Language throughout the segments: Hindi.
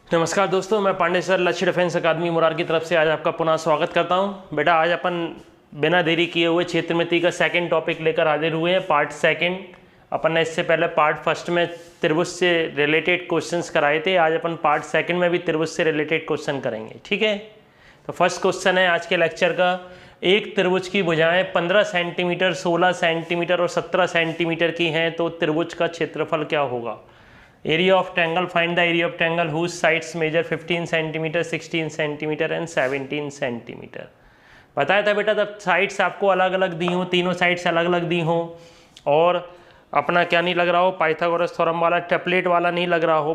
नमस्कार दोस्तों, मैं पांडे सर लक्ष्य डिफेंस अकादमी मुरार की तरफ से आज आपका पुनः स्वागत करता हूं। बेटा आज अपन बिना देरी किए हुए क्षेत्रमिति का सेकंड टॉपिक लेकर हाजिर हुए हैं, पार्ट सेकंड। अपन ने इससे पहले पार्ट फर्स्ट में त्रिभुज से रिलेटेड क्वेश्चंस कराए थे। आज अपन पार्ट सेकंड में भी त्रिभुज से रिलेटेड क्वेश्चन करेंगे, ठीक है। तो फर्स्ट क्वेश्चन है आज के लेक्चर का, एक त्रिभुज की भुजाएं 15 सेंटीमीटर, 16 सेंटीमीटर और 17 सेंटीमीटर की हैं, तो त्रिभुज का क्षेत्रफल क्या होगा। Area of triangle, find the area of triangle whose sides measure 15 centimetre, 16 centimetre and 17 centimetre. बताया था बेटा, तब साइड्स आपको अलग अलग दी हो, तीनों साइड्स अलग अलग दी हो, और अपना क्या नहीं लग रहा हो, पाइथागोरस थ्योरम वाला टेम्पलेट वाला नहीं लग रहा हो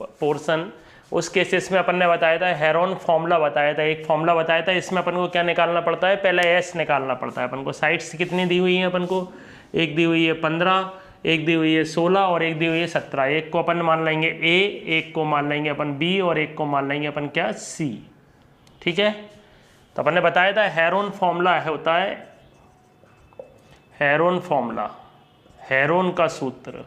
पोर्शन, उस केसेस में अपन ने बताया था हेरोन फॉर्मूला बताया था, एक फॉर्मूला बताया था। इसमें अपन को क्या निकालना पड़ता है, पहले एस निकालना पड़ता है अपन को। साइड्स कितनी दी हुई है अपन को, एक दी हुई है 15, एक दी हुई है 16 और एक दी हुई है 17। एक को अपन मान लेंगे ए, एक को मान लेंगे अपन बी और एक को मान लेंगे अपन क्या सी, ठीक है। तो अपन ने बताया था हेरोन फॉर्मूला होता है, हेरोन फॉर्मूला, हेरोन का सूत्र,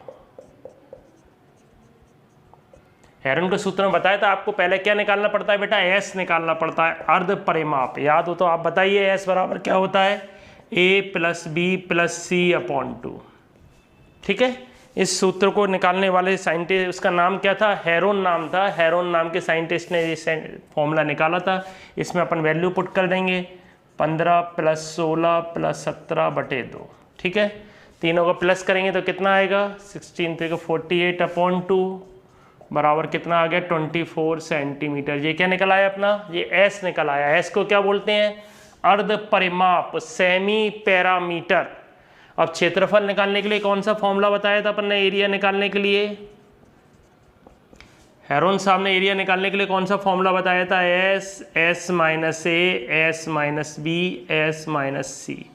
हेरोन के सूत्र में बताया था आपको पहले क्या निकालना पड़ता है बेटा, एस निकालना पड़ता है, अर्ध परिमाप। याद हो तो आप बताइए, एस बराबर क्या होता है, ए plus B plus C upon 2, ठीक है। इस सूत्र को निकालने वाले साइंटिस्ट, उसका नाम क्या था, हेरोन नाम था। हेरोन नाम के साइंटिस्ट ने ये फॉर्मूला निकाला था। इसमें अपन वैल्यू पुट कर देंगे 15 प्लस 16 प्लस 17 बटे 2, ठीक है। तीनों को प्लस करेंगे तो कितना आएगा, 16 तो 48 अपॉन 2 बराबर कितना आ गया 24 सेंटीमीटर। ये क्या निकल आया अपना, ये एस निकल आया। एस को क्या बोलते हैं, अर्ध परिमाप, सेमी पैरामीटर। अब क्षेत्रफल निकालने के लिए कौन सा फॉर्मूला बताया था अपन ने एरिया निकालने के लिए, हेरोन साहब ने एरिया निकालने के लिए कौन सा फॉर्मूला बताया था, S, S minus A, S minus B, S minus C.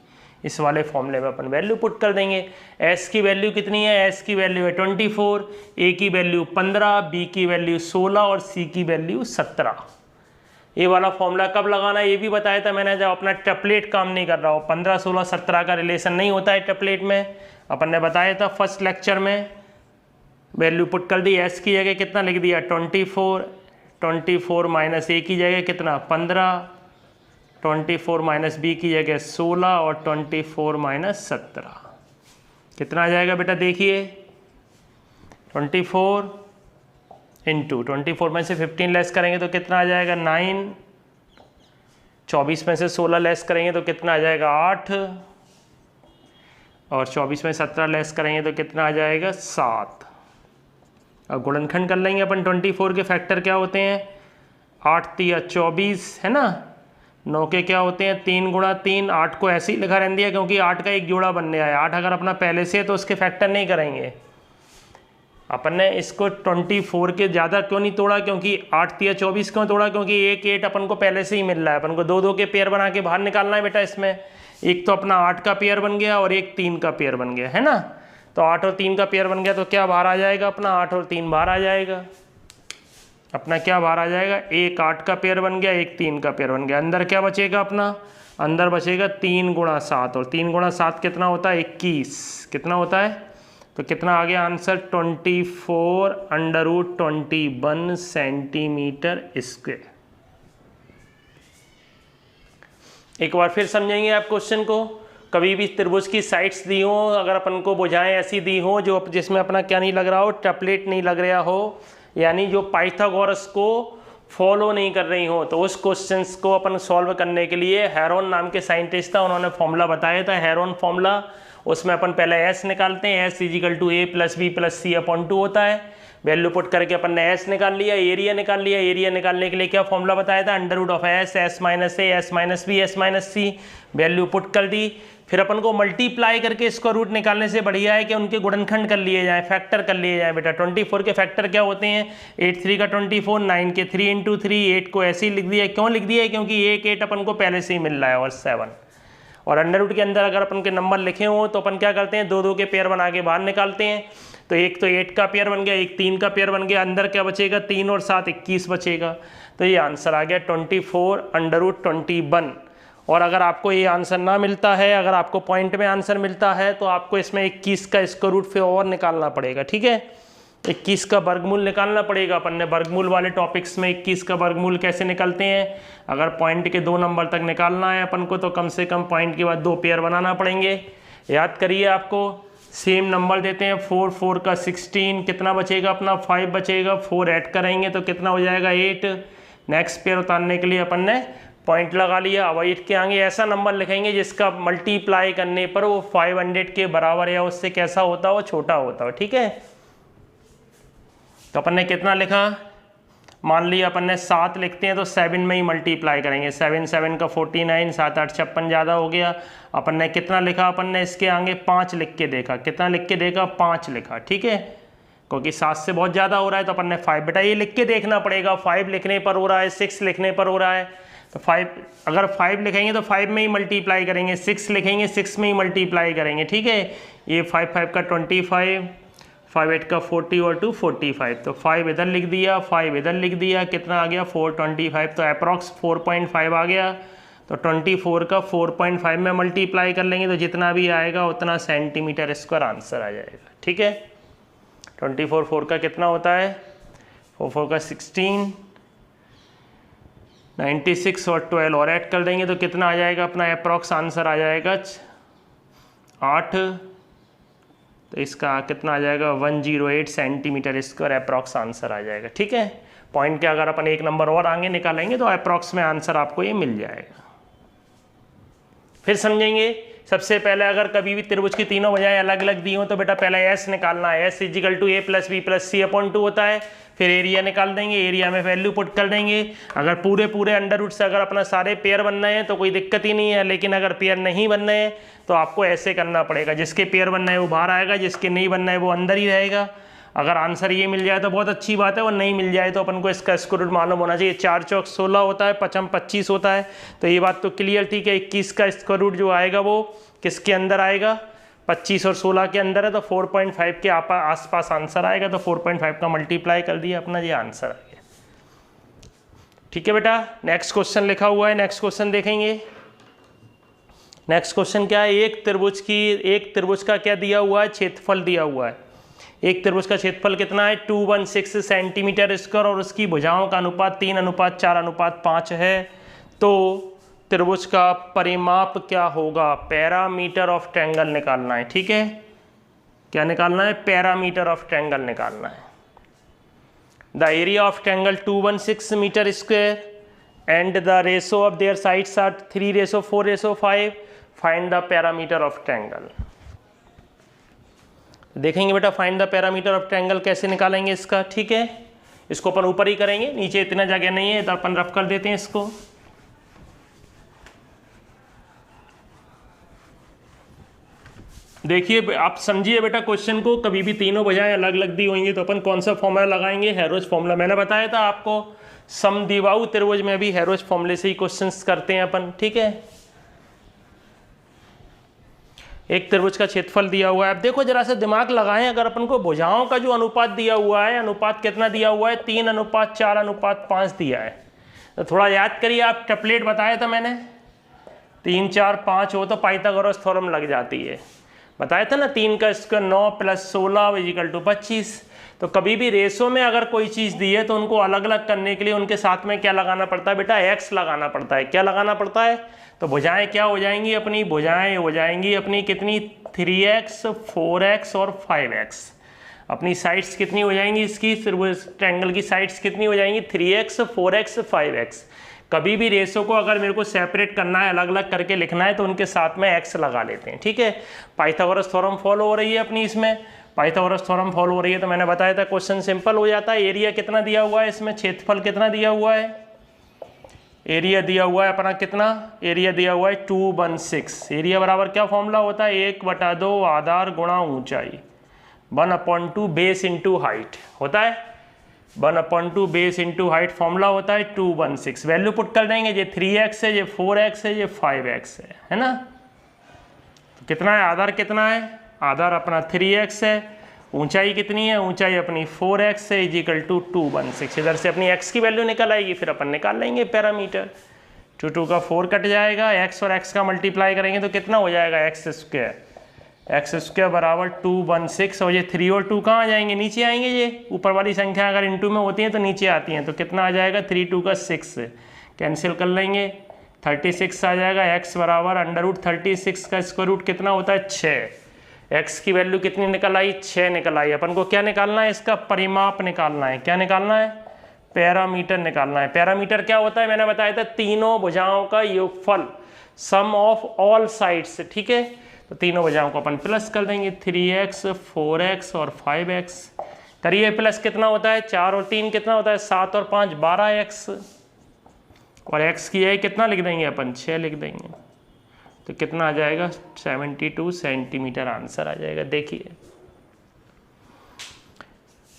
इस वाले फॉर्मूले में अपन वैल्यू पुट कर देंगे। एस की वैल्यू कितनी है, एस की वैल्यू है 24, ए की वैल्यू 15, बी की वैल्यू 16 और सी की वैल्यू 17। ये वाला फॉर्मूला कब लगाना है ये भी बताया था मैंने, जब अपना टेम्पलेट काम नहीं कर रहा हो। 15, 16, 17 का रिलेशन नहीं होता है टेम्पलेट में, अपन ने बताया था फर्स्ट लेक्चर में। वैल्यू पुट कर दी, एस की जगह कितना लिख दिया 24, 24 माइनस ए की जगह कितना 15, 24 माइनस बी की जगह 16 और 24 माइनस 17 कितना आ जाएगा बेटा, देखिए 24 इंटू 24 में से 15 लेस करेंगे तो कितना आ जाएगा 9, 24 में से 16 लेस करेंगे तो कितना आ जाएगा 8 और 24 में 17 लेस करेंगे तो कितना आ जाएगा 7। अब गुणनखंड कर लेंगे अपन। 24 के फैक्टर क्या होते हैं, 8 तिया 24 है ना, 9 के क्या होते हैं 3 गुणा 3। 8 को ऐसे ही लिखा रहने दिया क्योंकि 8 का एक जोड़ा बनने आया। 8 अगर अपना पहले से है तो उसके फैक्टर नहीं करेंगे। अपन ने इसको 24 के ज़्यादा क्यों नहीं तोड़ा, क्योंकि 8 तिया 24 क्यों तोड़ा, क्योंकि एक 8 अपन को पहले से ही मिल रहा है। अपन को 2 2 के पेयर बना के बाहर निकालना है बेटा। इसमें एक तो अपना 8 का पेयर बन गया और एक 3 का पेयर बन गया, है ना। तो 8 और 3 का पेयर बन गया तो क्या बाहर आ जाएगा अपना, 8 और 3 बाहर आ जाएगा अपना। क्या बाहर आ जाएगा, एक 8 का पेयर बन गया, एक 3 का पेयर बन गया। अंदर क्या बचेगा अपना, अंदर बचेगा 3 गुणा 7 और 3 गुणा 7 कितना होता है 21। कितना होता है, तो कितना आ गया answer 24 under root 21 centimetre square. एक बार फिर समझेंगे आप क्वेश्चन को। कभी भी त्रिभुज की साइड्स दी हो, अगर अपन को भुजाएं ऐसी दी हो जो जिसमें अपना क्या नहीं लग रहा हो, टेम्पलेट नहीं लग रहा हो, यानी जो पाइथागोरस को फॉलो नहीं कर रही हो, तो उस क्वेश्चंस को अपन सॉल्व करने के लिए हेरोन नाम के साइंटिस्ट था, उन्होंने फॉर्मूला बताया था हेरोन फॉर्मूला। उसमें अपन पहले एस निकालते हैं, S is equal to A plus B plus C upon 2 होता है। वैल्यू पुट करके अपन ने एस निकाल लिया, एरिया निकाल लिया। एरिया निकालने के लिए क्या फॉर्मूला बताया था, under root of S, S minus A, S minus B, S minus C. Value put कर दी। फिर अपन को मल्टीप्लाई करके इसको रूट निकालने से बढ़िया है कि उनके गुणनखंड कर लिए जाए, फैक्टर कर लिए जाए बेटा। 24 के फैक्टर क्या होते हैं, 8 3 का 24, 9 के 3 इंटू 3। 8 को ऐसे ही लिख दिया, क्यों लिख दिया है, क्योंकि एक 8 अपन को पहले से ही मिल रहा है और 7। और अंडर रूट के अंदर अगर अपन के नंबर लिखे हो तो अपन क्या करते हैं, 2 2 के पेयर बना के बाहर निकालते हैं। तो एक तो 8 का पेयर बन गया, एक 3 का पेयर बन गया। अंदर क्या बचेगा, 3 और 7 21 बचेगा। तो ये आंसर आ गया 24 अंडर रूट 21। और अगर आपको ये आंसर ना मिलता है, अगर आपको पॉइंट में आंसर मिलता है तो आपको इसमें 21 का स्क्वायर रूट फिर और निकालना पड़ेगा, ठीक है। 21 का वर्गमूल निकालना पड़ेगा। अपन ने वर्गमूल वाले टॉपिक्स में 21 का वर्गमूल कैसे निकलते हैं, अगर पॉइंट के 2 नंबर तक निकालना है अपन को तो कम से कम पॉइंट के बाद 2 पेयर बनाना पड़ेंगे। याद करिए, आपको सेम नंबर देते हैं 4, 4 का 16, कितना बचेगा अपना 5 बचेगा, 4 ऐड करेंगे तो कितना हो जाएगा 8। नेक्स्ट पेयर उतारने के लिए अपन ने पॉइंट लगा लिया। अब 8 के आगे ऐसा नंबर लिखेंगे जिसका मल्टीप्लाई करने पर वो 500 के बराबर या उससे कैसा होता हो, छोटा होता हो। ठीक है, तो अपन ने कितना लिखा, मान लिया अपन ने 7 लिखते हैं तो 7 में ही मल्टीप्लाई करेंगे। 7 7 का 49, 7 8 56 ज़्यादा हो गया। अपन ने कितना लिखा, अपन ने इसके आगे 5 लिख के देखा। कितना लिख के देखा, 5 लिखा। ठीक है, क्योंकि 7 से बहुत ज़्यादा हो रहा है तो अपन ने 5, बेटा ये लिख के देखना पड़ेगा। 5 लिखने पर हो रहा है, 6 लिखने पर हो रहा है, तो 5, अगर 5 लिखेंगे तो 5 में ही मल्टीप्लाई करेंगे, 6 लिखेंगे 6 में ही मल्टीप्लाई करेंगे। ठीक है, ये 5 5 का 25, 5 8 का 40 और 2 45, तो 5 इधर लिख दिया, 5 इधर लिख दिया, कितना आ गया 425, तो अप्रॉक्स 4.5 आ गया। तो 24 का 4.5 में मल्टीप्लाई कर लेंगे तो जितना भी आएगा उतना सेंटीमीटर स्क्वायर आंसर आ जाएगा। ठीक है, 24 4 का कितना होता है, 4 4 का 16, 96 और 12 और ऐड कर देंगे तो कितना आ जाएगा अपना अप्रॉक्स आंसर आ जाएगा 8। तो इसका कितना आ जाएगा 108 सेंटीमीटर स्क्वायर अप्रॉक्स आंसर आ जाएगा। ठीक है, पॉइंट के अगर अपन 1 नंबर और आगे निकालेंगे तो अप्रॉक्स में आंसर आपको ये मिल जाएगा। फिर समझेंगे, सबसे पहले अगर कभी भी त्रिभुज की तीनों भुजाएं अलग अलग दी हो तो बेटा पहले एस निकालना है। एस इजिकल टू a+b+c/2 होता है। फिर एरिया निकाल देंगे, एरिया में वैल्यू पुट कर देंगे। अगर पूरे अंडर रूट से अगर अपना सारे पेयर बन रहे हैं तो कोई दिक्कत ही नहीं है, लेकिन अगर पेयर नहीं बन रहे हैं तो आपको ऐसे करना पड़ेगा, जिसके पेयर बनना है वो बाहर आएगा, जिसके नहीं बनना है वो अंदर ही रहेगा। अगर आंसर ये मिल जाए तो बहुत अच्छी बात है, और नहीं मिल जाए तो अपन को इसका स्क्वायर रूट मालूम होना चाहिए। 4 चौक 16 होता है, 5 25 होता है, तो ये बात तो क्लियर। ठीक है, 21 का स्क्वायर रूट जो आएगा वो किसके अंदर आएगा, 25 और 16 के अंदर है, तो 4.5 के आसपास आंसर आएगा। तो 4.5 का मल्टीप्लाई कर दिया, अपना ये आंसर आ गया। ठीक है बेटा, नेक्स्ट क्वेश्चन लिखा हुआ है, नेक्स्ट क्वेश्चन देखेंगे। नेक्स्ट क्वेश्चन क्या है, एक त्रिभुज का क्या दिया हुआ है, क्षेत्रफल दिया हुआ है। एक त्रिभुज का क्षेत्रफल कितना है 216 सेंटीमीटर स्क्वायर और उसकी भुजाओं का अनुपात 3:4:5 है। तो त्रिभुज का परिमाप क्या होगा, पैरामीटर ऑफ ट्रायंगल निकालना है। ठीक है, क्या निकालना है, पैरामीटर ऑफ ट्रायंगल निकालना है। The area of triangle 216 metre square and the ratio of their sides are 3:4:5, find the parameter of triangle. देखेंगे बेटा find the parameter of triangle कैसे निकालेंगे इसका। ठीक है, इसको अपन ऊपर ही करेंगे, नीचे इतना जगह नहीं है, इधर अपन रफ कर देते हैं इसको। देखिए आप समझिए बेटा क्वेश्चन को, कभी भी तीनों भुजाएं अलग अलग दी होंगी तो अपन कौन सा फॉर्मूला लगाएंगे, हैरोज फॉर्मूला। मैंने बताया था आपको समद्विबाहु त्रिभुज में भी हैरोज फॉर्मूले से ही क्वेश्चंस करते हैं अपन। ठीक है, एक त्रिभुज का क्षेत्रफल दिया हुआ है। अब देखो जरा सा दिमाग लगाएं, अगर अपन को भुजाओं का जो अनुपात दिया हुआ है, अनुपात कितना दिया हुआ है 3:4:5 दिया है, तो थोड़ा याद करिए। आप ट्रिपलेट बताया था मैंने, 3 4 5 हो तो पाइथागोरस थ्योरम लग जाती है, बताया था ना। 3 का स्क्वायर 9 + 16 = 25। तो कभी भी रेशो में अगर कोई चीज़ दी है तो उनको अलग अलग करने के लिए उनके साथ में क्या लगाना पड़ता है बेटा, x लगाना पड़ता है। क्या लगाना पड़ता है, तो भुजाएं क्या हो जाएंगी अपनी, भुजाएं हो जाएंगी अपनी कितनी 3x 4x और 5x। अपनी साइड्स कितनी हो जाएंगी इसकी, ट्रायंगल की साइड्स कितनी हो जाएंगी 3x 4x 5x। कभी भी रेशो को अगर मेरे को सेपरेट करना है, अलग अलग करके लिखना है तो उनके साथ में x लगा लेते हैं। ठीक है, पाइथागोरस थ्योरम फॉलो हो रही है अपनी, इसमें पाइथागोरस थ्योरम फॉलो हो रही है तो मैंने बताया था क्वेश्चन सिंपल हो जाता है। एरिया कितना दिया हुआ है इसमें, क्षेत्रफल कितना दिया हुआ है, एरिया दिया हुआ है अपना कितना, एरिया दिया हुआ है 216। एरिया बराबर क्या फॉर्मूला होता है, 1/2 आधार गुणा ऊंचाई, 1/2 बेस इंटू हाइट होता है, 1/2 बेस इंटू हाइट फॉर्मूला होता है 216। वैल्यू पुट कर देंगे, ये 3x है, ये 4x है, ये 5x है ना। तो कितना है, आधार कितना है, आधार अपना 3x है, ऊंचाई कितनी है, ऊंचाई अपनी 4x है, = 216। इधर से अपनी x की वैल्यू निकल आएगी, फिर अपन निकाल लेंगे पैरामीटर। 2 का 4 कट जाएगा, x और x का मल्टीप्लाई करेंगे तो कितना हो जाएगा x²। एक्स स्क्वायर बराबर 216 और ये 3 और 2 कहाँ आ जाएंगे, नीचे आएंगे। ये ऊपर वाली संख्या अगर इनटू में होती हैं तो नीचे आती हैं, तो कितना आ जाएगा 3 2 का 6 कैंसिल कर लेंगे, 36 आ जाएगा। एक्स बराबर √36 का स्क्वायर रूट कितना होता है 6। एक्स की वैल्यू कितनी निकल आई 6 निकल आई। अपन को क्या निकालना है, इसका परिमाप निकालना है। क्या निकालना है, पैरामीटर निकालना है। पैरामीटर क्या होता है, मैंने बताया था तीनों भुजाओं का योगफल, सम ऑफ ऑल साइड्स। ठीक है, तो तीनों भुजाओं को अपन प्लस कर देंगे, 3x 4x और 5x करिए प्लस कितना होता है 4 और 3 कितना होता है 7 और 5 12x और x की है कितना लिख देंगे अपन 6 लिख देंगे, तो कितना आ जाएगा 72 सेंटीमीटर आंसर आ जाएगा। देखिए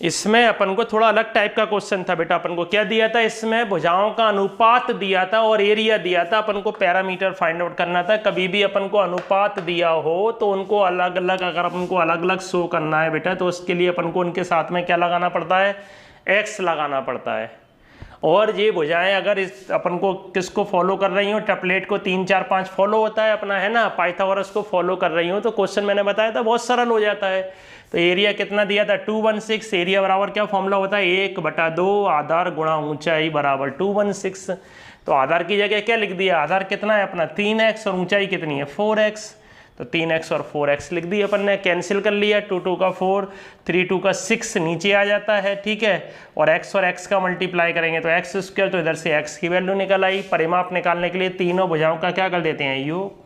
इसमें अपन को थोड़ा अलग टाइप का क्वेश्चन था बेटा। अपन को क्या दिया था, इसमें भुजाओं का अनुपात दिया था और एरिया दिया था। अपन को पैरामीटर फाइंड आउट करना था। कभी भी अपन को अनुपात दिया हो तो उनको अलग अलग, अगर अपन को अलग अलग शो करना है बेटा, तो उसके लिए अपन को उनके साथ में क्या लगाना पड़ता है, एक्स लगाना पड़ता है। और ये भुजाएं अगर इस अपन को किसको फॉलो कर रही हो, टेम्पलेट को 3 4 5 फॉलो होता है अपना, है ना, पाइथागोरस को फॉलो कर रही हो, तो क्वेश्चन मैंने बताया था बहुत सरल हो जाता है। तो एरिया कितना दिया था 216, एरिया बराबर क्या फॉर्मूला होता है 1/2 आधार गुणा ऊंचाई बराबर 216। तो आधार की जगह क्या लिख दिया, आधार कितना है अपना 3x और ऊंचाई कितनी है 4x, तो 3x और 4x लिख दिया अपन ने, कैंसिल कर लिया, 2 2 का 4 3 2 का 6 नीचे आ जाता है। ठीक है, और x का मल्टीप्लाई करेंगे तो एक्स स्क्वायर, तो इधर से x की वैल्यू निकल आई। परिमाप निकालने के लिए तीनों भुजाओं का क्या कर देते हैं योग,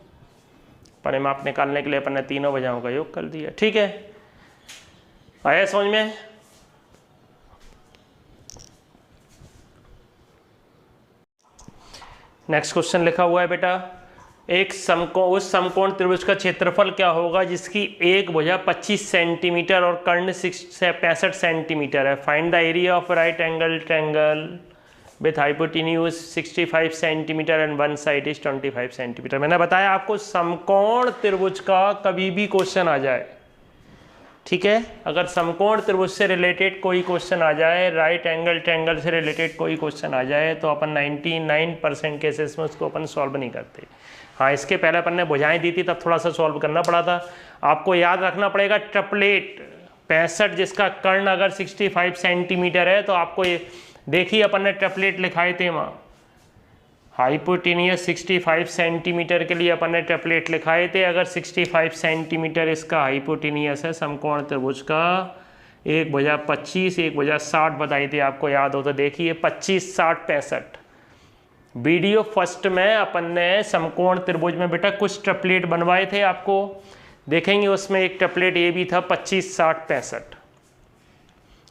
परिमाप निकालने के लिए अपन ने तीनों भुजाओं का योग कर दिया। ठीक है, आया समझ में। नेक्स्ट क्वेश्चन लिखा हुआ है बेटा, एक समकोण, उस समकोण त्रिभुज का क्षेत्रफल क्या होगा जिसकी एक भुजा 25 सेंटीमीटर और कर्ण 65 सेंटीमीटर है। Find the area of right angle triangle with hypotenuse 65 centimetre and one side is 25 centimetre. मैंने बताया आपको समकोण त्रिभुज का कभी भी क्वेश्चन आ जाए, ठीक है, अगर समकोण त्रिभुज से रिलेटेड कोई क्वेश्चन आ जाए, राइट एंगल ट्रायंगल से रिलेटेड कोई क्वेश्चन आ जाए, तो अपन 99% केसेस में उसको अपन सॉल्व नहीं करते। हाँ, इसके पहले अपन ने भुजाएं दी थी तब थोड़ा सा सॉल्व करना पड़ा था। आपको याद रखना पड़ेगा ट्रिपलेट 65 जिसका कर्ण अगर 65 सेंटीमीटर है, तो आपको ये देखिए अपन ने ट्रिपलेट लिखाए थे वहाँ, हाइपोटेनियस 65 सेंटीमीटर के लिए अपन ने ट्रिपलेट लिखाए थे। अगर 65 सेंटीमीटर इसका हाइपोटेनियस है समकोण त्रिभुज का, एक भुजा 25 एक भुजा 60 बताई थी, आपको याद हो तो देखिए 25 60 65। वीडियो फर्स्ट में अपन ने समकोण त्रिभुज में बेटा कुछ ट्रिपलेट बनवाए थे, आपको देखेंगे उसमें एक ट्रिपलेट ये भी था 25 60 65।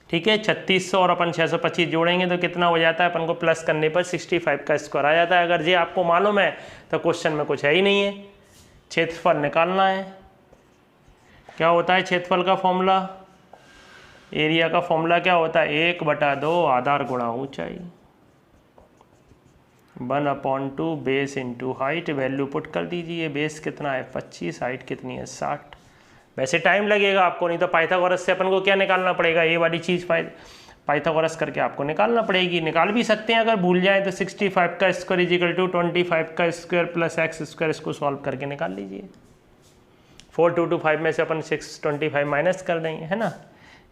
ठीक है, 3600 और अपन 625 जोड़ेंगे तो कितना हो जाता है, अपन को प्लस करने पर 65 का स्क्वायर आ जाता है। अगर ये आपको मालूम है तो क्वेश्चन में कुछ है ही नहीं है। क्षेत्रफल निकालना है, क्या होता है क्षेत्रफल का फॉर्मूला, एरिया का फॉर्मूला क्या होता है 1/2 आधार गुणा ऊंचाई 1/2 base into height. Value put कर दीजिए, बेस कितना है 25, हाइट कितनी है 60। वैसे टाइम लगेगा आपको, नहीं तो पाइथागोरस से अपन को क्या निकालना पड़ेगा, ये वाली चीज़ पाइथागोरस करके आपको निकालना पड़ेगी। निकाल भी सकते हैं अगर भूल जाए तो 65 का स्क्वायर इज इक्वल टू 25 का स्क्वायर प्लस एक्स स्क्वायर, इसको सॉल्व करके निकाल लीजिए। 4 2 2 5 में से अपन 625 माइनस कर देंगे, है ना,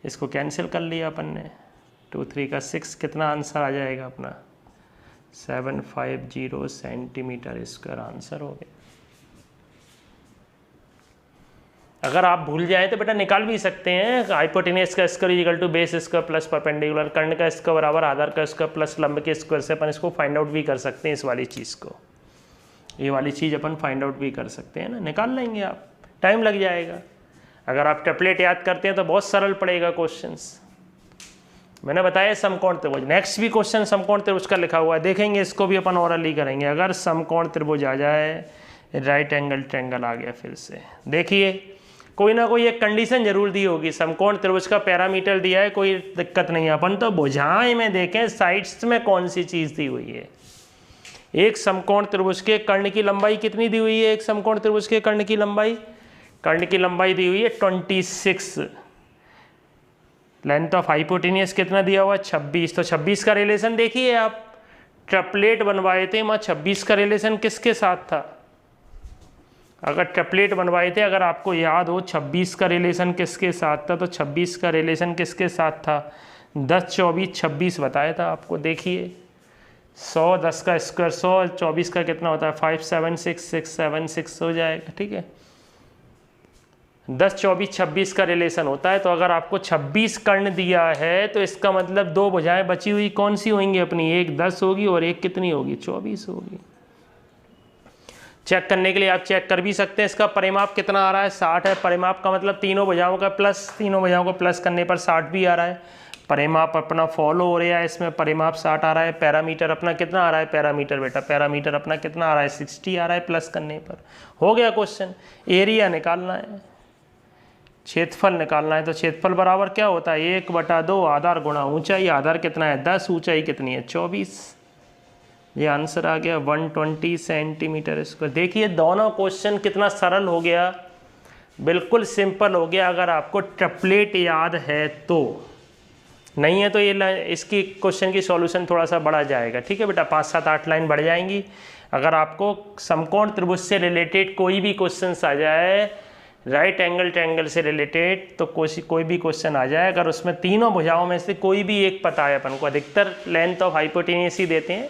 इसको कैंसिल कर लिया अपन ने, 2 3 का 6 कितना आंसर आ जाएगा अपना 750 सेंटीमीटर स्क्वायर आंसर हो गया। अगर आप भूल जाए तो बेटा निकाल भी सकते हैं, हाइपोटेनियस का square equal to base square plus perpendicular, कर्ण का स्क्वायर बराबर आधार का स्क्वायर प्लस लंब के स्क्वायर से अपन इसको फाइंड आउट भी कर सकते हैं। इस वाली चीज़ को, ये वाली चीज़ अपन फाइंड आउट भी कर सकते हैं ना, निकाल लेंगे आप, टाइम लग जाएगा। अगर आप टेम्पलेट याद करते हैं तो बहुत सरल पड़ेगा क्वेश्चंस। मैंने बताया समकोण त्रिभुज, नेक्स्ट भी क्वेश्चन समकोण त्रिभुज का लिखा हुआ है, देखेंगे इसको भी अपन ओरली करेंगे। अगर समकोण त्रिभुज आ जाए, राइट एंगल ट्रायंगल आ गया, फिर से देखिए कोई ना कोई एक कंडीशन जरूर दी होगी। समकोण त्रिभुज का पैरामीटर दिया है, कोई दिक्कत नहीं है। अपन तो भुजाएं में देखें साइड्स में कौन सी चीज़ दी हुई है। एक समकोण त्रिभुज के कर्ण की लंबाई कितनी दी हुई है, एक समकोण त्रिभुज के कर्ण की लंबाई, कर्ण की लंबाई दी हुई है 26। लेंथ ऑफ हाइपोटेनियस कितना दिया हुआ 26। तो 26 का रिलेशन देखिए आप, ट्रिपलेट बनवाए थे वहाँ 26 का रिलेशन किसके साथ था, अगर ट्रिपलेट बनवाए थे, अगर आपको याद हो 26 का रिलेशन किसके साथ था, तो 26 का रिलेशन किसके साथ था, 10 24 26 बताया था आपको। देखिए 100 10 का स्क्वायर 100, 24 का कितना होता है 576 हो जाएगा। ठीक है, 10 24 26 का रिलेशन होता है। तो अगर आपको 26 कर्ण दिया है तो इसका मतलब दो भुजाएं बची हुई कौन सी होंगी अपनी, एक 10 होगी और एक कितनी होगी 24 होगी। चेक करने के लिए आप चेक कर भी सकते हैं, इसका परिमाप कितना आ रहा है 60 है। परिमाप का मतलब तीनों भुजाओं का प्लस, तीनों भुजाओं को प्लस करने पर 60 भी आ रहा है। परिमाप अपना फॉलो हो रहा है, इसमें परिमाप 60 आ रहा है। पैरामीटर अपना कितना आ रहा है, पैरामीटर बेटा पैरामीटर अपना कितना आ रहा है 60 आ रहा है प्लस करने पर। हो गया क्वेश्चन। एरिया निकालना है, क्षेत्रफल निकालना है। तो क्षेत्रफल बराबर क्या होता है 1/2 आधार गुणा ऊंचाई। आधार कितना है 10, ऊंचाई कितनी है 24। ये आंसर आ गया 120 सेंटीमीटर स्क्वायर। देखिए दोनों क्वेश्चन कितना सरल हो गया, बिल्कुल सिंपल हो गया। अगर आपको ट्रिपलेट याद है तो, नहीं है तो ये इसकी क्वेश्चन की सॉल्यूशन थोड़ा सा बढ़ा जाएगा। ठीक है बेटा, 5 7 8 लाइन बढ़ जाएंगी। अगर आपको समकोण त्रिभुज से रिलेटेड कोई भी क्वेश्चन आ जाए, राइट एंगल ट्रायंगल से रिलेटेड, तो कोई भी क्वेश्चन आ जाए, अगर उसमें तीनों भुजाओं में से कोई भी एक पता है अपन को, अधिकतर लेंथ ऑफ हाइपोटेन्यूस ही देते हैं,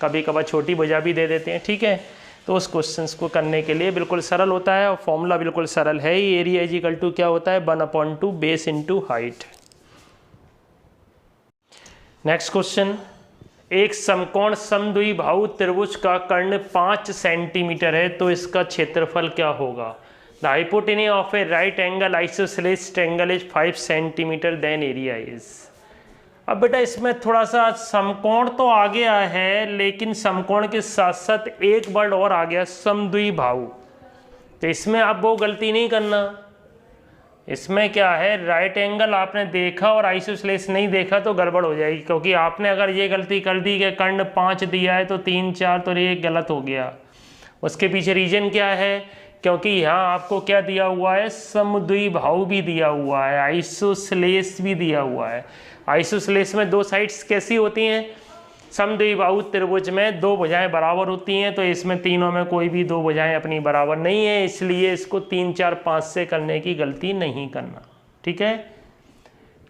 कभी कभार छोटी भुजा भी दे देते हैं। ठीक है, तो उस क्वेश्चंस को करने के लिए बिल्कुल सरल होता है और फॉर्मूला बिल्कुल सरल है ही। एरिया इज इक्वल टू क्या होता है 1/2 base into height. Next question, एक समकोण समद्विबाहु त्रिभुज का कर्ण 5 सेंटीमीटर है तो इसका क्षेत्रफल क्या होगा। The hypotenuse of a right angle isosceles triangle is 5 centimetre, then area is. अब बेटा इसमें थोड़ा सा समकोण तो आ गया है, लेकिन समकोण के साथ साथ एक वर्ड और आ गया समद्विबाहु। तो इसमें आप वो गलती नहीं करना। इसमें क्या है, राइट एंगल आपने देखा और आइसोसेलेस नहीं देखा तो गड़बड़ हो जाएगी, क्योंकि आपने अगर ये गलती कर दी कि कर्ण 5 दिया है तो 3 4, तो ये गलत हो गया। उसके पीछे रीजन क्या है, क्योंकि यहाँ आपको क्या दिया हुआ है, समद्विबाहु भी दिया हुआ है, आइसोसेलेस भी दिया हुआ है। आइसोसेलेस में दो साइड्स कैसी होती हैं, समद्विबाहु त्रिभुज में दो भुजाएं बराबर होती हैं, तो इसमें तीनों में कोई भी दो भुजाएं अपनी बराबर नहीं है, इसलिए इसको 3 4 5 से करने की गलती नहीं करना। ठीक है,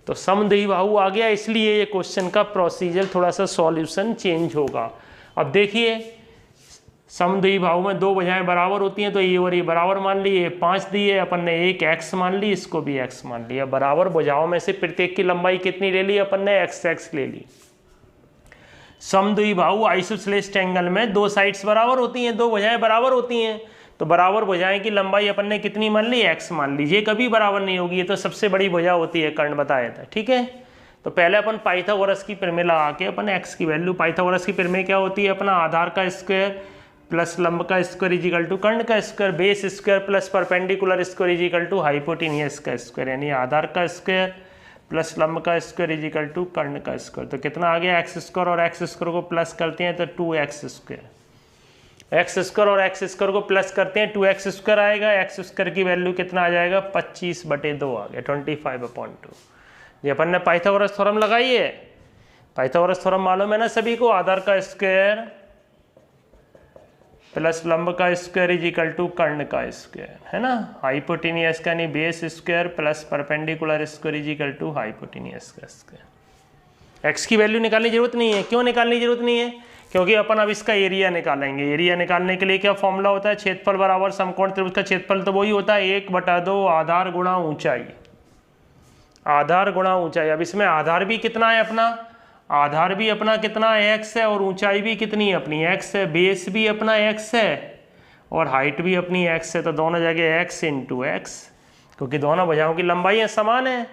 तो समद्विबाहु आ गया, इसलिए ये क्वेश्चन का प्रोसीजर थोड़ा सा सॉल्यूशन चेंज होगा। अब देखिए समद्विबाहु में दो भुजाएं बराबर होती हैं, तो ये और ये बराबर मान ली, ये 5 दी है अपन ने, एक x मान ली, इसको भी x मान लिया। बराबर भुजाओं में से प्रत्येक की लंबाई कितनी ले ली अपन ने, x ले ली। समद्विबाहु आइसोसेलेस ट्रायंगल में दो साइड्स बराबर होती हैं, दो भुजाएं बराबर होती हैं, तो बराबर भुजाएं की लंबाई अपन ने कितनी मान ली, x मान ली। ये कभी बराबर नहीं होगी, ये तो सबसे बड़ी भुजा होती है, कर्ण बताया था। ठीक है, तो पहले अपन पाइथागोरस की प्रमेय लगा के अपन x की वैल्यू, पाइथागोरस की प्रमेय क्या होती है, अपना आधार का स्क्वायर प्लस लंब का स्क्वायर इज इक्वल टू कर्ण का square, base square plus perpendicular square is equal to hypotenuse का स्क्वायर, यानी आधार का स्क्वायर प्लस लंब का स्क्वायर इज इक्वल टू कर्ण का स्क्वायर। तो कितना आ गया x स्क्वायर, और x स्क्वायर को प्लस करते हैं तो 2x स्क्वायर, x स्क्वायर और x स्क्वायर को प्लस करते हैं 2x स्क्वायर आएगा। x स्क्वायर की वैल्यू कितना आ जाएगा 25/2 आ गया, 25/2। ये अपन ने पाइथागोरस थ्योरम लगाई है, पाइथागोरस थ्योरम मालूम है ना सभी को, आधार का स्क्वायर प्लस लंब का स्क्वायर इज इक्वल टू कर्ण का स्क्वायर, है ना। हाइपोटेन्यूस का यानी base square plus perpendicular square is equal to hypotenuse का स्क्वायर। x की वैल्यू निकालने की जरूरत नहीं है। क्यों निकालने की जरूरत नहीं है, क्योंकि अपन अब इसका एरिया निकालेंगे। एरिया निकालने के लिए क्या फॉर्मूला होता है, क्षेत्रफल बराबर समकोण त्रिभुज का क्षेत्रफल, तो वही होता है 1/2 आधार गुणा ऊंचाई, आधार गुणा ऊंचाई। अब इसमें आधार भी कितना है अपना, आधार भी अपना कितना है x है, और ऊंचाई भी कितनी है अपनी x है, बेस भी अपना x है और हाइट भी अपनी x है, तो दोनों जगह x इंटू x, क्योंकि दोनों भुजाओं की लंबाई समान है,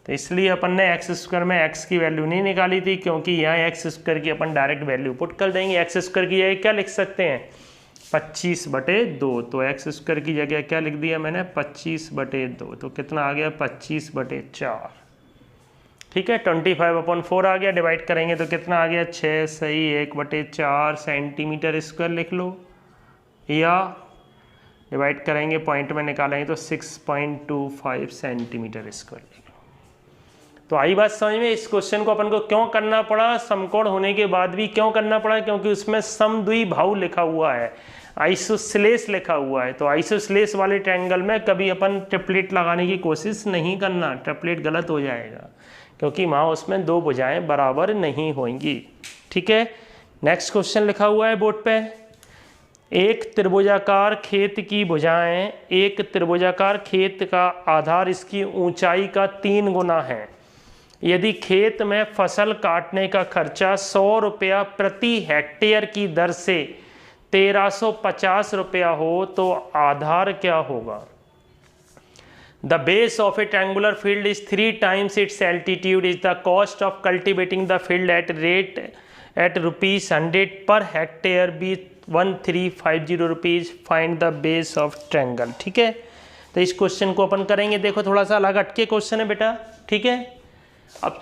तो इसलिए अपन ने x स्क्वायर में x की वैल्यू नहीं निकाली थी, क्योंकि यहाँ x स्क्वायर की अपन डायरेक्ट वैल्यू पुट कर देंगे। x स्क्वायर की जगह क्या लिख सकते हैं 25/2, तो x स्क्वायर की जगह क्या लिख दिया मैंने 25/2, तो कितना आ गया 25/4। ठीक है, 25/4 आ गया, डिवाइड करेंगे तो कितना आ गया 6 सही 1/4 सेंटीमीटर स्क्वायर लिख लो, या डिवाइड करेंगे पॉइंट में निकालेंगे तो 6.25 सेंटीमीटर स्क्वायर लिख लो। तो आई बात समझ में, इस क्वेश्चन को अपन को क्यों करना पड़ा, समकोण होने के बाद भी क्यों करना पड़ा, क्योंकि उसमें समद्विबाहु लिखा हुआ है। आइसोसेलेस लिखा हुआ है, तो आइसोसेलेस वाले ट्रायंगल में कभी अपन ट्रिपलेट लगाने की कोशिश नहीं करना, ट्रिपलेट गलत हो जाएगा क्योंकि वहाँ उसमें दो भुजाएं बराबर नहीं होंगी। ठीक है, नेक्स्ट क्वेश्चन लिखा हुआ है बोर्ड पे, एक त्रिभुजाकार खेत की भुजाएं, एक त्रिभुजाकार खेत का आधार इसकी ऊंचाई का 3 गुना है। यदि खेत में फसल काटने का खर्चा 100 रुपया प्रति हेक्टेयर की दर से 1350 रुपया हो तो आधार क्या होगा? The base of a triangular field is 3 times its altitude is the cost of cultivating the field at rate at rupees 100 per hectare be 1350 rupees. Find the base of triangle. ठीक है, तो इस क्वेश्चन को अपन करेंगे। देखो थोड़ा सा अलग हटके क्वेश्चन है बेटा। ठीक है, अब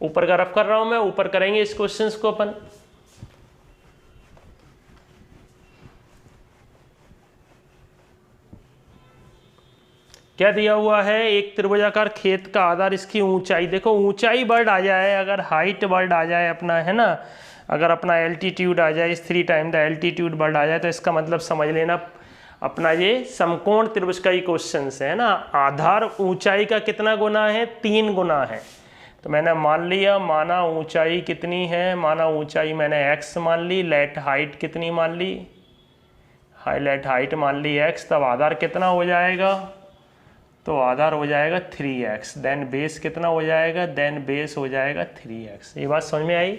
ऊपर का रफ कर रहा हूं मैं, ऊपर करेंगे इस क्वेश्चन को अपन। क्या दिया हुआ है? एक त्रिभुजाकार खेत का आधार इसकी ऊंचाई, देखो ऊंचाई वर्ड आ जाए, अगर हाइट वर्ड आ जाए अपना, है ना, अगर अपना एल्टीट्यूड आ जाए, इस 3 टाइम द एल्टीट्यूड वर्ड आ जाए, तो इसका मतलब समझ लेना अपना ये समकोण त्रिभुज का ही क्वेश्चन है ना। आधार ऊंचाई का कितना गुना है? 3 गुना है। तो मैंने मान लिया, माना ऊंचाई कितनी है, माना ऊंचाई मैंने x मान ली, लेट हाइट कितनी मान ली, लेट हाइट मान ली x, तब आधार कितना हो जाएगा? तो आधार हो जाएगा 3x। देन बेस कितना हो जाएगा? देन बेस हो जाएगा 3x। ये बात समझ में आई?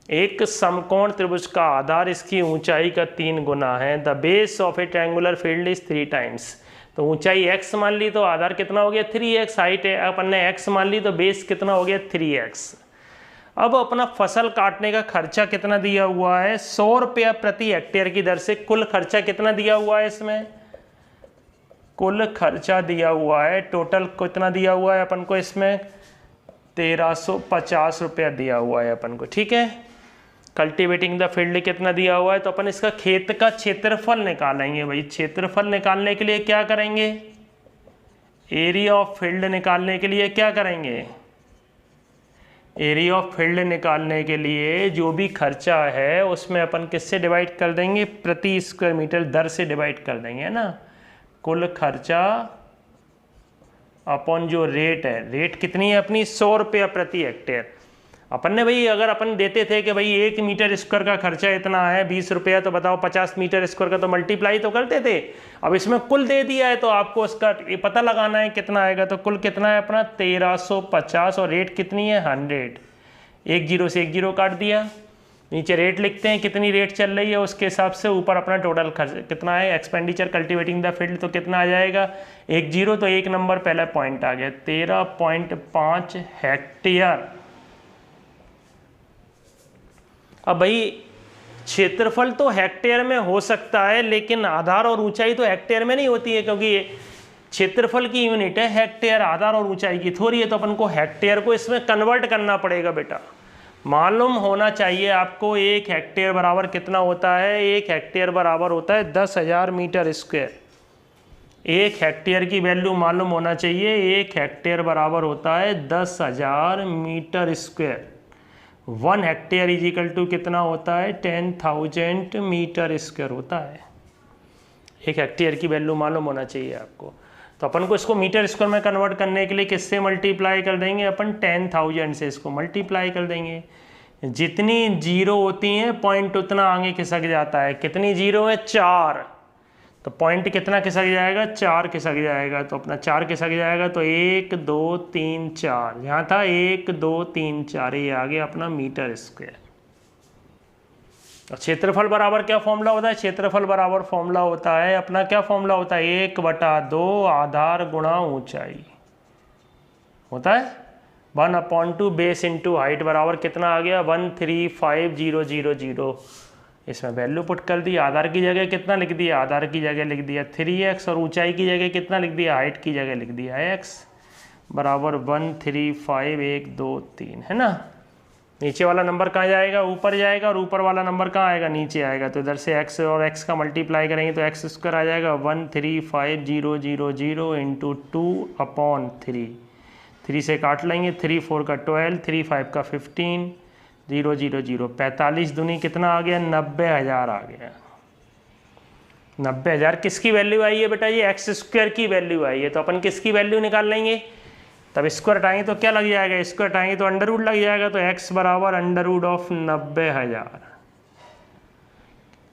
एक समकोण त्रिभुज का आधार इसकी ऊंचाई का 3 गुना है। The base of A triangular field is 3 times. तो ऊंचाई x मान ली तो आधार कितना हो गया? 3x। हाइट अपन ने x मान ली तो बेस कितना हो गया? 3x। अब अपना फसल काटने का खर्चा कितना दिया हुआ है? 100 रुपया प्रति हेक्टेयर की दर से। कुल खर्चा कितना दिया हुआ है इसमें? कुल खर्चा दिया हुआ है, टोटल कितना दिया हुआ है अपन को इसमें? 1350 रुपया दिया हुआ है अपन को। ठीक है, कल्टीवेटिंग द फील्ड कितना दिया हुआ है? तो अपन इसका खेत का क्षेत्रफल निकालेंगे भाई। क्षेत्रफल निकालने के लिए क्या करेंगे? एरिया ऑफ फील्ड निकालने के लिए क्या करेंगे? एरिया ऑफ फील्ड निकालने के लिए जो भी खर्चा है उसमें अपन किससे डिवाइड कर देंगे? प्रति स्क्वायर मीटर दर से डिवाइड कर देंगे, है ना। कुल खर्चा अपॉन जो रेट है, रेट कितनी है अपनी? 100 रुपया प्रति हेक्टेयर। अपन ने भाई, अगर अपन देते थे कि भाई 1 मीटर स्क्वायर का खर्चा इतना है 20 रुपया, तो बताओ 50 मीटर स्क्वायर का तो मल्टीप्लाई तो करते थे। अब इसमें कुल दे दिया है तो आपको उसका ये पता लगाना है कितना आएगा। तो कुल कितना है अपना? 1350, और रेट कितनी है? 100। एक जीरो से एक जीरो काट दिया, नीचे रेट लिखते हैं कितनी रेट चल रही है, उसके हिसाब से ऊपर अपना टोटल खर्च कितना है, एक्सपेंडिचर कल्टीवेटिंग द फील्ड, तो कितना आ जाएगा? 1 जीरो, तो 1 नंबर पहला पॉइंट आ गया, 13.5 हेक्टेयर। अब भाई क्षेत्रफल तो हेक्टेयर में हो सकता है, लेकिन आधार और ऊंचाई तो हेक्टेयर में नहीं होती है, क्योंकि क्षेत्रफल की यूनिट है हेक्टेयर, आधार और ऊंचाई की थोड़ी है। तो अपन को हेक्टेयर को इसमें कन्वर्ट करना पड़ेगा बेटा। मालूम होना चाहिए आपको 1 हेक्टेयर बराबर कितना होता है? 1 हेक्टेयर बराबर होता है 10,000 मीटर स्क्वायर। 1 हेक्टेयर की वैल्यू मालूम होना चाहिए। 1 हेक्टेयर बराबर होता है 10,000 metre square. 1 hectare is equal to कितना होता है? 10,000 मीटर स्क्वायर होता है। 1 हेक्टेयर की वैल्यू मालूम होना चाहिए आपको। तो अपन को इसको मीटर स्क्वायर में कन्वर्ट करने के लिए किससे मल्टीप्लाई कर देंगे? अपन 10,000 से इसको मल्टीप्लाई कर देंगे। जितनी जीरो होती हैं पॉइंट उतना आगे खिसक जाता है। कितनी जीरो है? 4। तो पॉइंट कितना खिसक जाएगा? 4 खिसक जाएगा। तो अपना 4 खिसक जाएगा, तो 1 2 3 4, यहाँ था 1 2 3 4, ये आ गया अपना मीटर स्क्वायर। क्षेत्रफल बराबर क्या फॉर्मूला होता है? क्षेत्रफल बराबर फॉर्मूला होता है अपना, क्या फॉर्मूला होता है? 1/2 आधार गुणा ऊंचाई होता है। 1/2 बेस इंटू हाइट बराबर कितना आ गया? 135000। इसमें वैल्यू पुट कर दी। आधार की जगह कितना लिख दिया? आधार की जगह लिख दिया 3x, और ऊंचाई की जगह कितना लिख दिया? हाइट की जगह लिख दिया x बराबर 135,123, है ना। नीचे वाला नंबर कहाँ जाएगा? ऊपर जाएगा, और ऊपर वाला नंबर कहाँ आएगा? नीचे आएगा। तो इधर से x और x का मल्टीप्लाई करेंगे तो x स्क्वायर आ जाएगा 135,000 इंटू 2/3। 3 से काट लेंगे, 3 4 का 12, 3 5 का 15, 0 0 0, 45 दूनी कितना आ गया? 90,000 आ गया। 90,000 किसकी वैल्यू आई है बेटा? ये एक्स स्क्वायर की वैल्यू आई है, तो अपन किसकी वैल्यू निकाल लेंगे? तब स्क्वायर हटाएंगे तो क्या लग जाएगा? स्क्वायर हटाएंगे तो अंडर रूट लग जाएगा, तो एक्स बराबर अंडर रूट ऑफ 90,000।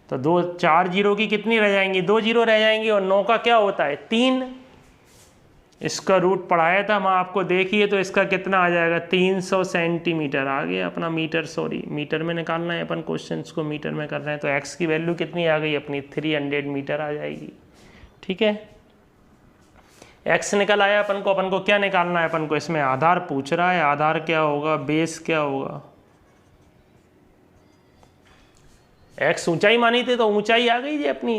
तो 2 4 जीरो की कितनी रह जाएंगी? 2 जीरो रह जाएंगी, और 9 का क्या होता है? 3। इसका रूट पढ़ाया था हम आपको, देखिए तो इसका कितना आ जाएगा? 300 सेंटीमीटर। आ गया अपना मीटर, सॉरी मीटर में निकालना है अपन, क्वेश्चंस को मीटर में कर रहे हैं। तो एक्स की वैल्यू कितनी आ गई अपनी? 300 मीटर आ जाएगी। ठीक है, एक्स निकल आया अपन को क्या निकालना है? अपन को इसमें आधार पूछ रहा है, आधार क्या होगा? बेस क्या होगा? एक्स ऊंचाई मानी थी तो ऊंचाई आ गई जी अपनी,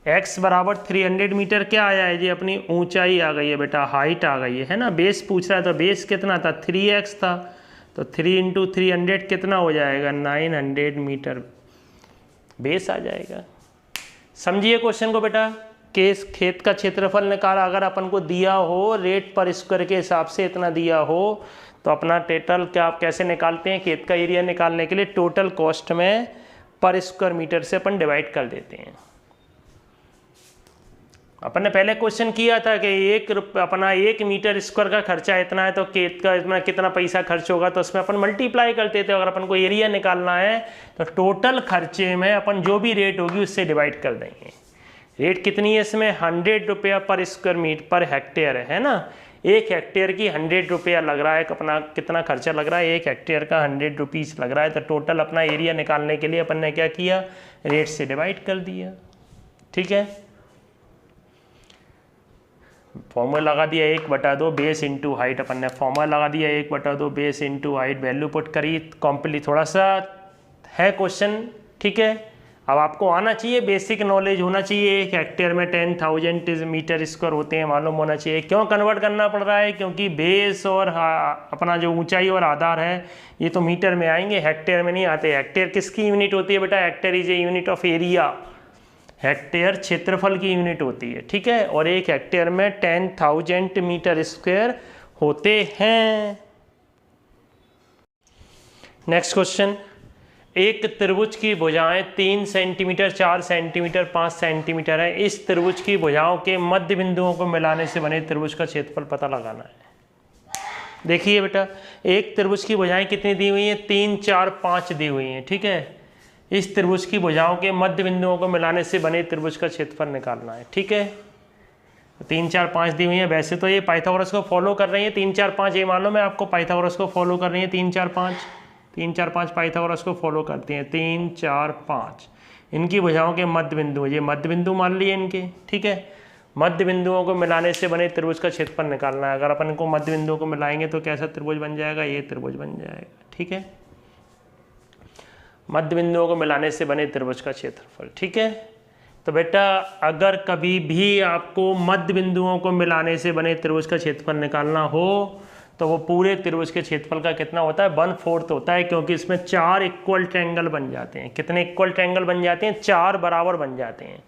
x बराबर 300 मीटर क्या आया है जी? अपनी ऊंचाई आ गई है बेटा, हाइट आ गई है ना। बेस पूछ रहा है तो बेस कितना था? 3x था, तो 3 × 300 कितना हो जाएगा? 900 मीटर बेस आ जाएगा। समझिए क्वेश्चन को बेटा, केस खेत का क्षेत्रफल निकाला, अगर अपन को दिया हो रेट पर स्क्वायर के हिसाब से इतना दिया हो, तो अपना टोटल क्या आप कैसे निकालते हैं? खेत का एरिया निकालने के लिए टोटल कॉस्ट में पर स्क्वायर मीटर से अपन डिवाइड कर देते हैं। अपन ने पहले क्वेश्चन किया था कि अपना 1 मीटर स्क्वायर का खर्चा इतना है, तो खेत का इसमें कितना पैसा खर्च होगा, तो उसमें अपन मल्टीप्लाई करते थे। अगर अपन को एरिया निकालना है तो टोटल खर्चे में अपन जो भी रेट होगी उससे डिवाइड कर देंगे। रेट कितनी है इसमें? 100 रुपया पर स्क्वायर मीटर पर हेक्टेयर है ना। 1 हेक्टेयर की 100 रुपया लग रहा है। अपना कितना खर्चा लग रहा है? 1 हेक्टेयर का 100 रुपीज़ लग रहा है। तो टोटल अपना एरिया निकालने के लिए अपन ने क्या किया? रेट से डिवाइड कर दिया। ठीक है, फॉर्मूला लगा दिया 1/2 बेस इंटू हाइट। अपन ने फॉर्मूला लगा दिया 1/2 base into height, value put करी। कॉम्प्लीट थोड़ा सा है क्वेश्चन, ठीक है। अब आपको आना चाहिए, बेसिक नॉलेज होना चाहिए। 1 हेक्टेयर में 10,000 मीटर स्क्वायर होते हैं, मालूम होना चाहिए। क्यों कन्वर्ट करना पड़ रहा है? क्योंकि बेस और अपना जो ऊंचाई और आधार है ये तो मीटर में आएंगे, हेक्टेयर में नहीं आते। हेक्टेयर किसकी यूनिट होती है बेटा? Hectare is a unit of area. Hectare क्षेत्रफल की यूनिट होती है, ठीक है। और 1 हेक्टेयर में 10,000 मीटर स्क्वायर होते हैं। नेक्स्ट क्वेश्चन, एक त्रिभुज की भुजाएं 3 सेंटीमीटर, 4 सेंटीमीटर, 5 सेंटीमीटर है। इस त्रिभुज की भुजाओं के मध्य बिंदुओं को मिलाने से बने त्रिभुज का क्षेत्रफल पता लगाना है। देखिए बेटा, एक त्रिभुज की भुजाएं कितनी दी हुई हैं? 3, 4, 5 दी हुई हैं, ठीक है। इस त्रिभुज की भुजाओं के मध्य बिंदुओं को मिलाने से बने त्रिभुज का क्षेत्रफल निकालना है, ठीक है। 3, 4, 5 दी हुई है। वैसे तो ये पाइथागोरस को फॉलो कर रही है। 3, 4, 5 ये मालूम है आपको, पाइथागोरस को फॉलो कर रही है। 3, 4, 5 पाइथागोरस को फॉलो करती हैं। 3, 4, 5 इनकी भुजाओं के मध्य बिंदु, ये मध्य बिंदु मान लिए इनके, ठीक है। मध्य बिंदुओं को मिलाने से बने त्रिभुज का क्षेत्रफल निकालना है। अगर अपन को मध्य बिंदुओं को मिलाएंगे तो कैसा त्रिभुज बन जाएगा? ये त्रिभुज बन जाएगा, ठीक है। मध्य बिंदुओं को मिलाने से बने त्रिभुज का क्षेत्रफल, ठीक है। तो बेटा अगर कभी भी आपको मध्य बिंदुओं को मिलाने से बने त्रिभुज का क्षेत्रफल निकालना हो तो वो पूरे त्रिभुज के क्षेत्रफल का कितना होता है? 1/4 होता है, क्योंकि इसमें 4 इक्वल ट्रायंगल बन जाते हैं। कितने इक्वल ट्रायंगल बन जाते हैं? 4 बराबर बन जाते हैं।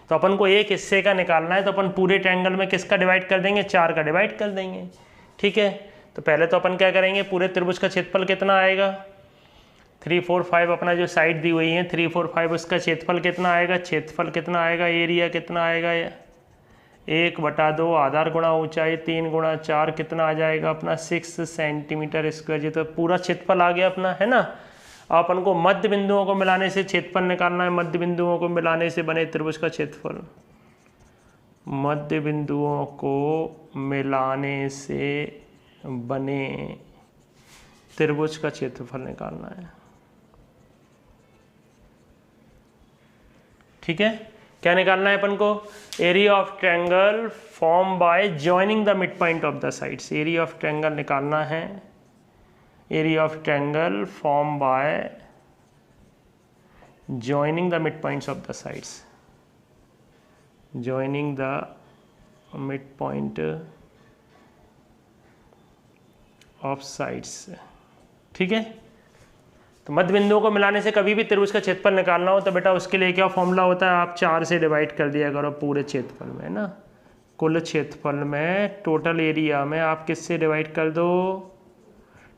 तो अपन को एक हिस्से का निकालना है, तो अपन पूरे ट्रायंगल में किसका डिवाइड कर देंगे? 4 का डिवाइड कर देंगे, ठीक है। तो पहले तो अपन क्या करेंगे, पूरे त्रिभुज का क्षेत्रफल कितना आएगा? 3, 4, 5 अपना जो साइड दी हुई है 3, 4, 5 उसका क्षेत्रफल कितना आएगा? क्षेत्रफल कितना आएगा? एरिया कितना आएगा? 1/2 आधार गुणा ऊंचाई 3 × 4 कितना आ जाएगा अपना? 6 सेंटीमीटर स्क्वायर। ये तो पूरा क्षेत्रफल आ गया अपना, है ना। अपन को मध्य बिंदुओं को मिलाने से क्षेत्रफल निकालना है। मध्य बिंदुओं को मिलाने से बने त्रिभुज का क्षेत्रफल, मध्य बिंदुओं को मिलाने से बने त्रिभुज का क्षेत्रफल निकालना है, ठीक है। क्या निकालना है अपन को? Area of triangle form by joining the mid point of the sides. Area of triangle निकालना है। Area of triangle form by joining the mid points of the sides. Joining the mid point of sides, ठीक है। तो मध्य बिंदुओं को मिलाने से कभी भी त्रिभुज का क्षेत्रफल निकालना हो तो बेटा उसके लिए क्या फॉर्मूला होता है? आप 4 से डिवाइड कर दिया करो पूरे क्षेत्रफल में, ना। कुल क्षेत्रफल में टोटल एरिया में आप किससे डिवाइड कर दो?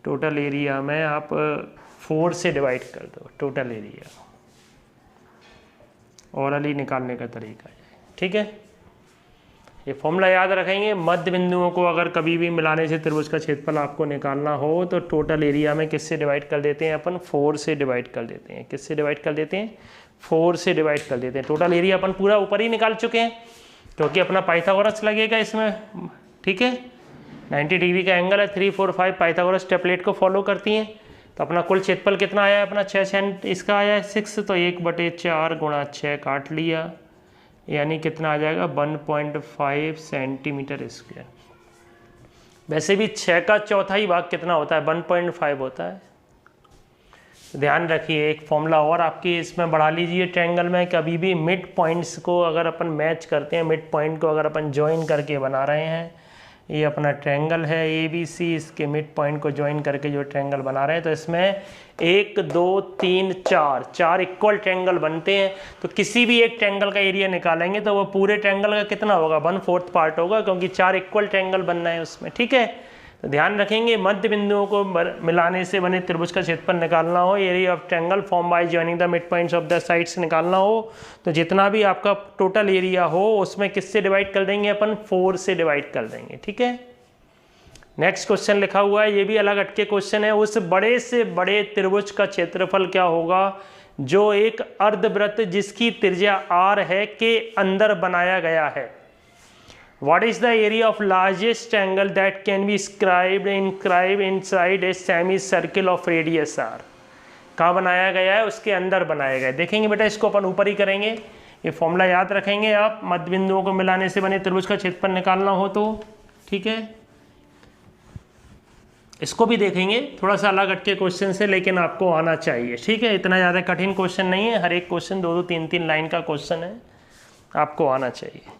टोटल एरिया में आप 4 से डिवाइड कर दो टोटल एरिया। ओरली निकालने का तरीका है, ठीक है। ये फॉर्मूला याद रखेंगे। मध्य बिंदुओं को अगर कभी भी मिलाने से त्रिभुज का क्षेत्रफल आपको निकालना हो तो टोटल एरिया में किससे डिवाइड कर देते हैं अपन, 4 से डिवाइड कर देते हैं। किससे डिवाइड कर देते हैं, 4 से डिवाइड कर देते हैं। टोटल एरिया अपन पूरा ऊपर ही निकाल चुके हैं क्योंकि अपना पाइथागोरस लगेगा इसमें, ठीक है। 90 डिग्री का एंगल है, 3, 4, 5 पाइथागोरस टेम्पलेट को फॉलो करती हैं। तो अपना कुल क्षेत्रफल कितना आया है अपना 6 इसका आया है 6, तो 1/4 गुणा 6 काट लिया, यानी कितना आ जाएगा 1.5 सेंटीमीटर स्क्वायर। वैसे भी 6 का चौथाई भाग कितना होता है, 1.5 होता है। ध्यान रखिए, एक फॉर्मूला और आपकी इसमें बढ़ा लीजिए ट्रायंगल में। कभी भी मिड पॉइंट्स को अगर अपन मैच करते हैं, मिड पॉइंट को अगर अपन ज्वाइन करके बना रहे हैं, ये अपना ट्रायंगल है ABC, इसके मिड पॉइंट को ज्वाइन करके जो ट्रायंगल बना रहे हैं, तो इसमें 1, 2, 3, 4 इक्वल ट्रायंगल बनते हैं। तो किसी भी एक ट्रायंगल का एरिया निकालेंगे तो वो पूरे ट्रायंगल का कितना होगा, 1/4 पार्ट होगा, क्योंकि 4 इक्वल ट्रायंगल बनना है उसमें, ठीक है। तो ध्यान रखेंगे, मध्य बिंदुओं को मिलाने से बने त्रिभुज का क्षेत्रफल निकालना हो, area of triangle form by joining the mid points of the sides निकालना हो, तो जितना भी आपका टोटल एरिया हो उसमें किससे डिवाइड कर देंगे अपन, 4 से डिवाइड कर देंगे, ठीक है। नेक्स्ट क्वेश्चन लिखा हुआ है, ये भी अलग हटके क्वेश्चन है। उस बड़े से बड़े त्रिभुज का क्षेत्रफल क्या होगा जो एक अर्धवृत्त जिसकी त्रिज्या r है के अंदर बनाया गया है। What is the area of largest triangle that can be inscribed inside a semicircle of radius r? कहाँ बनाया गया है, उसके अंदर बनाया गया है। देखेंगे बेटा, इसको अपन ऊपर ही करेंगे। ये फॉर्मूला याद रखेंगे आप, मध्य बिंदुओं को मिलाने से बने त्रिभुज का क्षेत्रफल निकालना हो तो, ठीक है। इसको भी देखेंगे, थोड़ा सा अलग हटके क्वेश्चन से, लेकिन आपको आना चाहिए, ठीक है। इतना ज़्यादा कठिन क्वेश्चन नहीं है, हर एक क्वेश्चन 2-2, 3-3 लाइन का क्वेश्चन है, आपको आना चाहिए।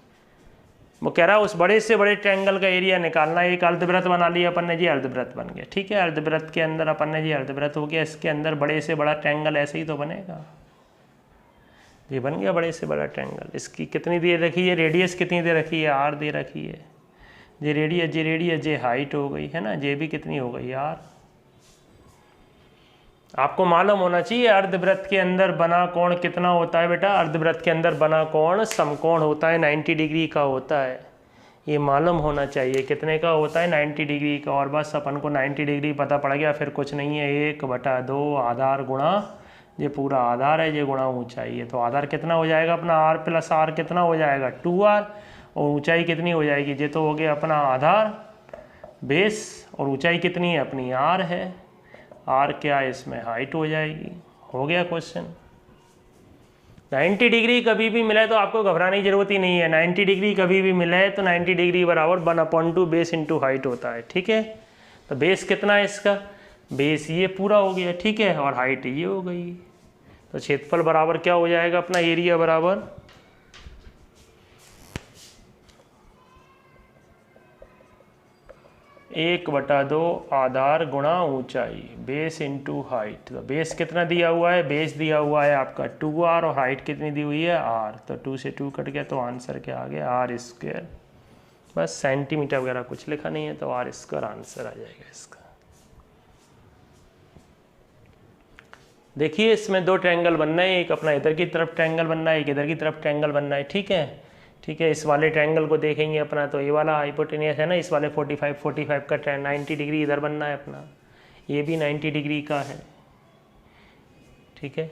वो कह रहा है उस बड़े से बड़े ट्रायंगल का एरिया निकालना है। एक अर्धवृत्त बना लिया अपन ने जी, अर्धवृत्त बन गया, ठीक है। अर्धवृत्त के अंदर अपन ने जी अर्धवृत्त हो गया, इसके अंदर बड़े से बड़ा ट्रायंगल ऐसे ही तो बनेगा, ये बन गया बड़े से बड़ा ट्रायंगल। इसकी कितनी दे रखी है, रेडियस कितनी दे रखी है, r दे रखी है। जे रेडियस जे हाइट हो गई है ना, जे भी कितनी हो गई r। आपको मालूम होना चाहिए अर्धवृत्त के अंदर बना कोण कितना होता है बेटा। अर्धवृत्त के अंदर बना कोण समकोण होता है, 90 डिग्री का होता है, ये मालूम होना चाहिए। कितने का होता है, 90 डिग्री का। और बस अपन को 90 डिग्री पता पड़ गया, फिर कुछ नहीं है, 1/2 आधार गुणा, ये पूरा आधार है, ये गुणा ऊंचाई है। तो आधार कितना हो जाएगा अपना, r + r कितना हो जाएगा 2r, और ऊंचाई कितनी हो जाएगी, ये तो हो गया अपना आधार बेस, और ऊंचाई कितनी है अपनी r है, r क्या है इसमें हाइट हो जाएगी। हो गया क्वेश्चन। 90 डिग्री कभी भी मिले तो आपको घबराने की जरूरत ही नहीं है। 90 डिग्री कभी भी मिले तो 90 डिग्री बराबर 1/2 बेस इंटू हाइट होता है, ठीक है। तो बेस कितना है इसका, बेस ये पूरा हो गया, ठीक है, और हाइट ये हो गई। तो क्षेत्रफल बराबर क्या हो जाएगा अपना, एरिया बराबर 1/2 आधार गुणा ऊंचाई, बेस इंटू हाइट। तो बेस कितना दिया हुआ है, बेस दिया हुआ है आपका 2r, और हाइट कितनी दी हुई है r। तो 2 से 2 कट गया, तो आंसर क्या आ गया, r²। बस सेंटीमीटर वगैरह कुछ लिखा नहीं है, तो r² आंसर आ जाएगा इसका। देखिए इसमें 2 ट्रायंगल बनना है, एक अपना इधर की तरफ ट्रायंगल बनना है, एक इधर की तरफ ट्रायंगल बनना है, ठीक है। ठीक है, इस वाले ट्रायंगल को देखेंगे अपना, तो ये वाला हाइपोटेनियस है ना, इस वाले 45 का 90 डिग्री इधर बनना है अपना, ये भी 90 डिग्री का है, ठीक है।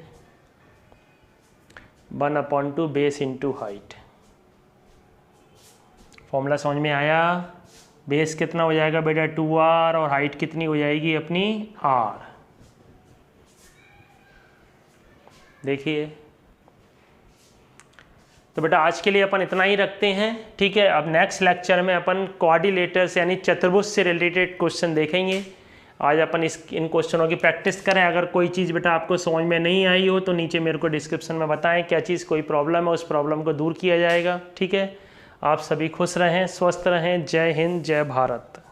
1/2 बेस इंटू हाइट। फॉर्मूला समझ में आया। बेस कितना हो जाएगा बेटा 2r, और हाइट कितनी हो जाएगी अपनी r। देखिए तो बेटा आज के लिए अपन इतना ही रखते हैं, ठीक है। अब नेक्स्ट लेक्चर में अपन क्वाड्रिलेटर्स यानी चतुर्भुज से रिलेटेड क्वेश्चन देखेंगे। आज अपन इन क्वेश्चनों की प्रैक्टिस करें। अगर कोई चीज़ बेटा आपको समझ में नहीं आई हो तो नीचे मेरे को डिस्क्रिप्शन में बताएं क्या चीज़, कोई प्रॉब्लम है, उस प्रॉब्लम को दूर किया जाएगा, ठीक है। आप सभी खुश रहें, स्वस्थ रहें। जय हिंद, जय भारत।